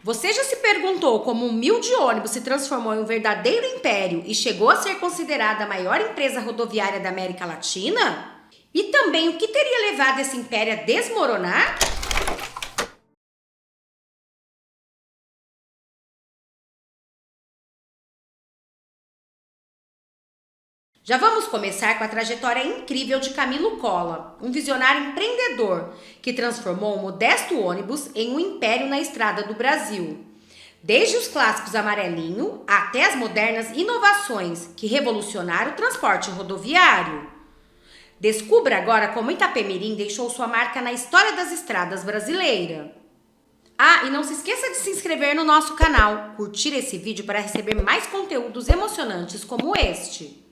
Você já se perguntou como um humilde ônibus se transformou em um verdadeiro império e chegou a ser considerada a maior empresa rodoviária da América Latina? E também o que teria levado esse império a desmoronar? Já vamos começar com a trajetória incrível de Camilo Colla, um visionário empreendedor que transformou um modesto ônibus em um império na estrada do Brasil. Desde os clássicos amarelinho até as modernas inovações que revolucionaram o transporte rodoviário. Descubra agora como Itapemirim deixou sua marca na história das estradas brasileiras. Ah, e não se esqueça de se inscrever no nosso canal, curtir esse vídeo para receber mais conteúdos emocionantes como este.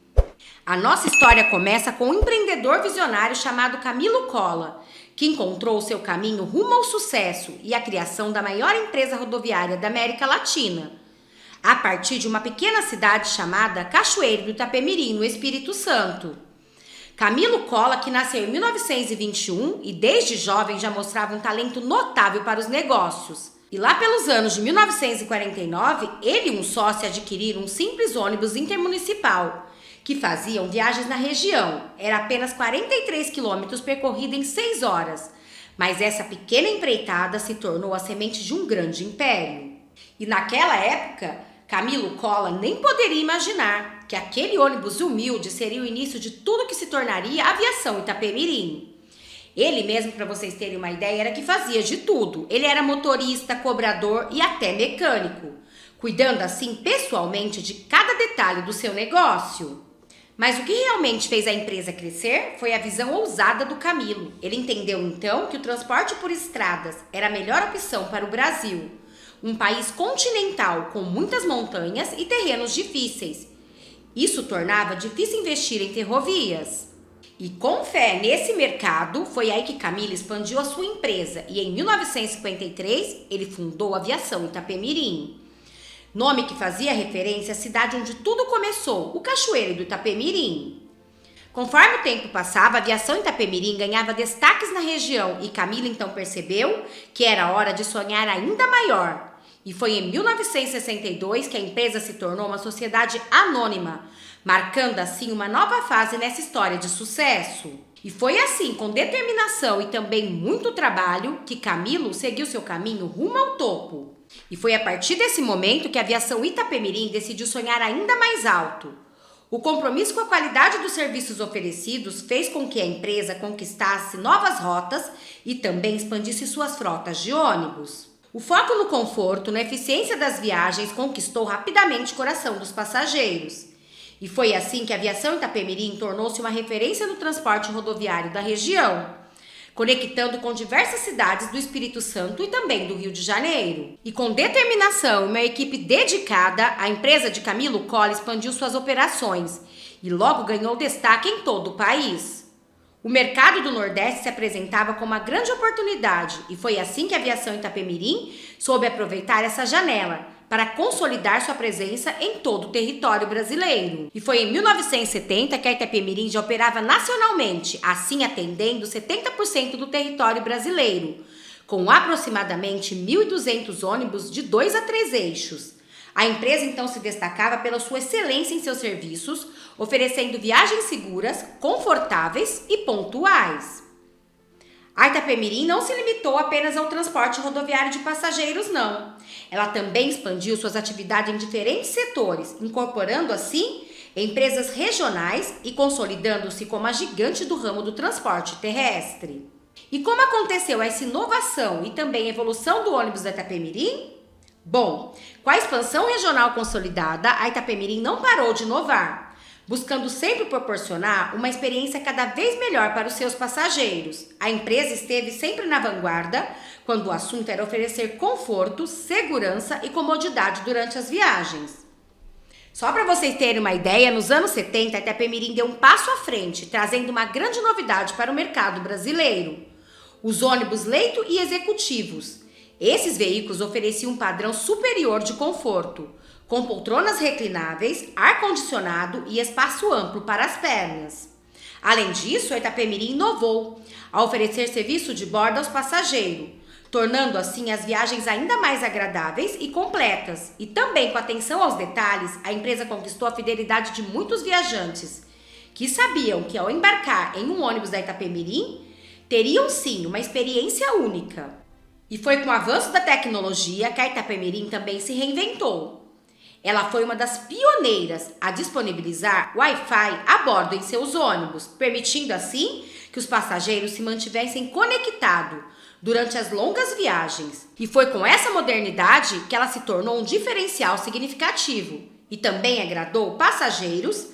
A nossa história começa com um empreendedor visionário chamado Camilo Colla, que encontrou seu caminho rumo ao sucesso e à criação da maior empresa rodoviária da América Latina, a partir de uma pequena cidade chamada Cachoeiro do Itapemirim, no Espírito Santo. Camilo Colla, que nasceu em 1921 e desde jovem já mostrava um talento notável para os negócios. E lá pelos anos de 1949, ele e um sócio adquiriram um simples ônibus intermunicipal, que faziam viagens na região. Era apenas 43 quilômetros percorrido em 6 horas. Mas essa pequena empreitada se tornou a semente de um grande império. E naquela época, Camilo Colla nem poderia imaginar que aquele ônibus humilde seria o início de tudo que se tornaria a aviação Itapemirim. Ele mesmo, para vocês terem uma ideia, era que fazia de tudo. Ele era motorista, cobrador e até mecânico, cuidando assim pessoalmente de cada detalhe do seu negócio. Mas o que realmente fez a empresa crescer foi a visão ousada do Camilo. Ele entendeu então que o transporte por estradas era a melhor opção para o Brasil, um país continental com muitas montanhas e terrenos difíceis. Isso tornava difícil investir em ferrovias. E com fé nesse mercado, foi aí que Camilo expandiu a sua empresa e em 1953 ele fundou a Aviação Itapemirim. Nome que fazia referência à cidade onde tudo começou, o Cachoeiro do Itapemirim. Conforme o tempo passava, a aviação Itapemirim ganhava destaques na região e Camilo então percebeu que era hora de sonhar ainda maior. E foi em 1962 que a empresa se tornou uma sociedade anônima, marcando assim uma nova fase nessa história de sucesso. E foi assim, com determinação e também muito trabalho, que Camilo seguiu seu caminho rumo ao topo. E foi a partir desse momento que a aviação Itapemirim decidiu sonhar ainda mais alto. O compromisso com a qualidade dos serviços oferecidos fez com que a empresa conquistasse novas rotas e também expandisse suas frotas de ônibus. O foco no conforto, na eficiência das viagens, conquistou rapidamente o coração dos passageiros. E foi assim que a aviação Itapemirim tornou-se uma referência no transporte rodoviário da região, conectando com diversas cidades do Espírito Santo e também do Rio de Janeiro. E com determinação e uma equipe dedicada, a empresa de Camilo Colla expandiu suas operações e logo ganhou destaque em todo o país. O mercado do Nordeste se apresentava como uma grande oportunidade e foi assim que a aviação Itapemirim soube aproveitar essa janela para consolidar sua presença em todo o território brasileiro. E foi em 1970 que a Itapemirim já operava nacionalmente, assim atendendo 70% do território brasileiro, com aproximadamente 1.200 ônibus de 2 a 3 eixos. A empresa então se destacava pela sua excelência em seus serviços, oferecendo viagens seguras, confortáveis e pontuais. A Itapemirim não se limitou apenas ao transporte rodoviário de passageiros, não. Ela também expandiu suas atividades em diferentes setores, incorporando assim empresas regionais e consolidando-se como a gigante do ramo do transporte terrestre. E como aconteceu essa inovação e também a evolução do ônibus da Itapemirim? Bom, com a expansão regional consolidada, a Itapemirim não parou de inovar, buscando sempre proporcionar uma experiência cada vez melhor para os seus passageiros. A empresa esteve sempre na vanguarda quando o assunto era oferecer conforto, segurança e comodidade durante as viagens. Só para vocês terem uma ideia, nos anos 70, a Itapemirim deu um passo à frente, trazendo uma grande novidade para o mercado brasileiro: os ônibus leito e executivos. Esses veículos ofereciam um padrão superior de conforto, com poltronas reclináveis, ar-condicionado e espaço amplo para as pernas. Além disso, a Itapemirim inovou ao oferecer serviço de bordo aos passageiros, tornando assim as viagens ainda mais agradáveis e completas. E também com atenção aos detalhes, a empresa conquistou a fidelidade de muitos viajantes, que sabiam que ao embarcar em um ônibus da Itapemirim, teriam sim uma experiência única. E foi com o avanço da tecnologia que a Itapemirim também se reinventou. Ela foi uma das pioneiras a disponibilizar Wi-Fi a bordo em seus ônibus, permitindo assim que os passageiros se mantivessem conectados durante as longas viagens. E foi com essa modernidade que ela se tornou um diferencial significativo e também agradou passageiros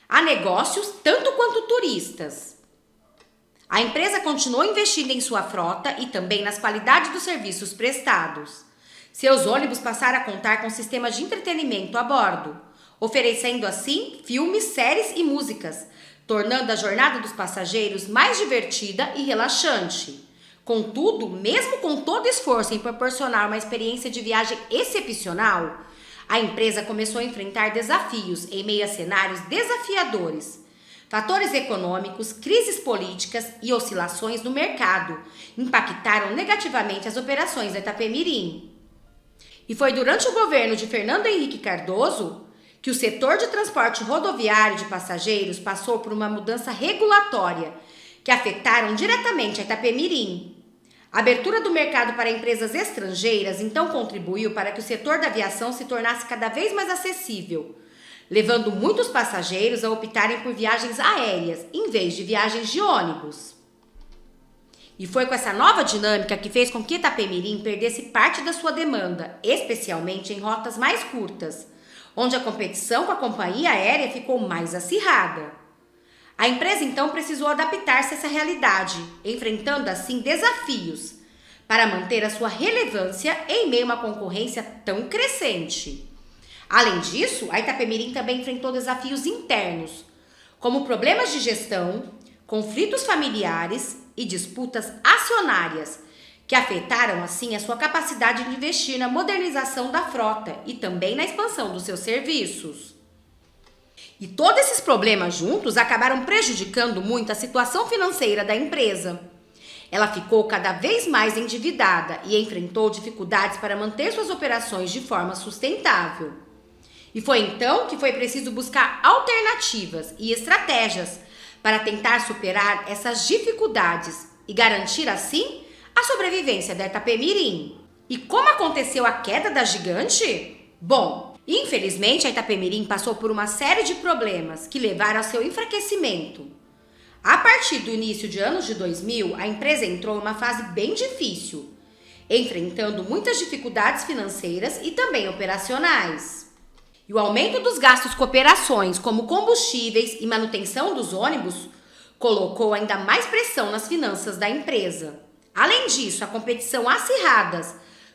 a negócios tanto quanto turistas. A empresa continuou investindo em sua frota e também nas qualidades dos serviços prestados. Seus ônibus passaram a contar com sistemas de entretenimento a bordo, oferecendo assim filmes, séries e músicas, tornando a jornada dos passageiros mais divertida e relaxante. Contudo, mesmo com todo esforço em proporcionar uma experiência de viagem excepcional, a empresa começou a enfrentar desafios em meio a cenários desafiadores. Fatores econômicos, crises políticas e oscilações no mercado impactaram negativamente as operações da Itapemirim. E foi durante o governo de Fernando Henrique Cardoso que o setor de transporte rodoviário de passageiros passou por uma mudança regulatória que afetaram diretamente a Itapemirim. A abertura do mercado para empresas estrangeiras então contribuiu para que o setor da aviação se tornasse cada vez mais acessível, levando muitos passageiros a optarem por viagens aéreas em vez de viagens de ônibus. E foi com essa nova dinâmica que fez com que Itapemirim perdesse parte da sua demanda, especialmente em rotas mais curtas, onde a competição com a companhia aérea ficou mais acirrada. A empresa então precisou adaptar-se a essa realidade, enfrentando assim desafios para manter a sua relevância em meio a uma concorrência tão crescente. Além disso, a Itapemirim também enfrentou desafios internos, como problemas de gestão, conflitos familiares e disputas acionárias, que afetaram assim a sua capacidade de investir na modernização da frota e também na expansão dos seus serviços. E todos esses problemas juntos acabaram prejudicando muito a situação financeira da empresa. Ela ficou cada vez mais endividada e enfrentou dificuldades para manter suas operações de forma sustentável. E foi então que foi preciso buscar alternativas e estratégias para tentar superar essas dificuldades e garantir assim a sobrevivência da Itapemirim. E como aconteceu a queda da gigante? Bom, infelizmente a Itapemirim passou por uma série de problemas que levaram ao seu enfraquecimento. A partir do início de anos de 2000, a empresa entrou em uma fase bem difícil, enfrentando muitas dificuldades financeiras e também operacionais. E o aumento dos gastos com operações, como combustíveis e manutenção dos ônibus, colocou ainda mais pressão nas finanças da empresa. Além disso, a competição acirrada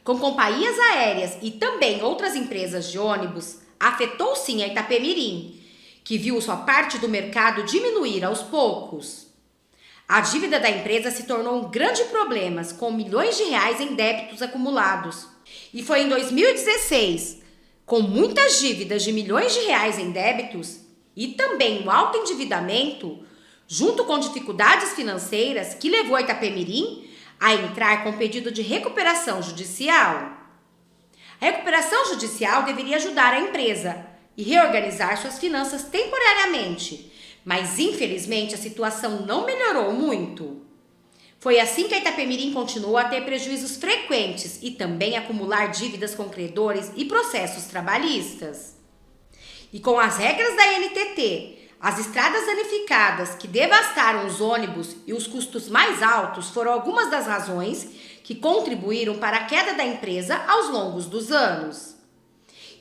com companhias aéreas e também outras empresas de ônibus afetou sim a Itapemirim, que viu sua parte do mercado diminuir aos poucos. A dívida da empresa se tornou um grande problema, com milhões de reais em débitos acumulados. E foi em 2016, com muitas dívidas de milhões de reais em débitos e também o alto endividamento, junto com dificuldades financeiras, que levou a Itapemirim a entrar com pedido de recuperação judicial. A recuperação judicial deveria ajudar a empresa e reorganizar suas finanças temporariamente, mas infelizmente a situação não melhorou muito. Foi assim que a Itapemirim continuou a ter prejuízos frequentes e também acumular dívidas com credores e processos trabalhistas. E com as regras da NTT, as estradas danificadas que devastaram os ônibus e os custos mais altos foram algumas das razões que contribuíram para a queda da empresa aos longos dos anos.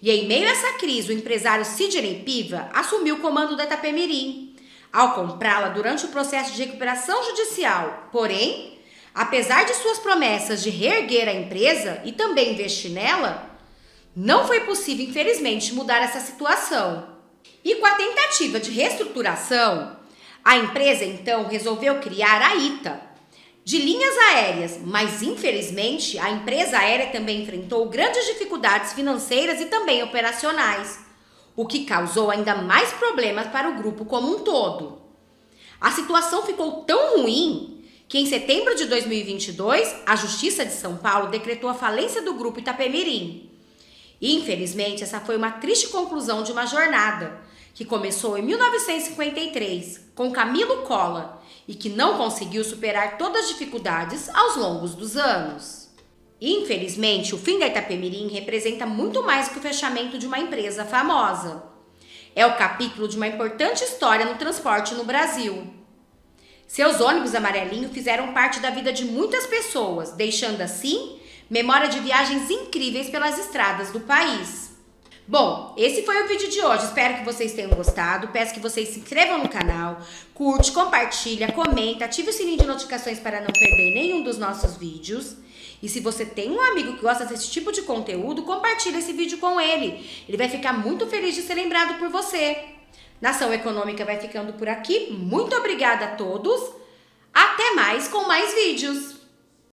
E em meio a essa crise, o empresário Sidney Piva assumiu o comando da Itapemirim, ao comprá-la durante o processo de recuperação judicial. Porém, apesar de suas promessas de reerguer a empresa e também investir nela, não foi possível, infelizmente, mudar essa situação. E com a tentativa de reestruturação, a empresa então resolveu criar a ITA, de linhas aéreas, mas infelizmente a empresa aérea também enfrentou grandes dificuldades financeiras e também operacionais, o que causou ainda mais problemas para o grupo como um todo. A situação ficou tão ruim que em setembro de 2022, a Justiça de São Paulo decretou a falência do Grupo Itapemirim. E, infelizmente, essa foi uma triste conclusão de uma jornada que começou em 1953 com Camilo Cola e que não conseguiu superar todas as dificuldades aos longos dos anos. Infelizmente, o fim da Itapemirim representa muito mais que o fechamento de uma empresa famosa. É o capítulo de uma importante história no transporte no Brasil. Seus ônibus amarelinhos fizeram parte da vida de muitas pessoas, deixando assim memória de viagens incríveis pelas estradas do país. Bom, esse foi o vídeo de hoje. Espero que vocês tenham gostado. Peço que vocês se inscrevam no canal, curte, compartilha, comenta, ative o sininho de notificações para não perder nenhum dos nossos vídeos. E se você tem um amigo que gosta desse tipo de conteúdo, compartilhe esse vídeo com ele. Ele vai ficar muito feliz de ser lembrado por você. Nação Econômica vai ficando por aqui. Muito obrigada a todos. Até mais com mais vídeos.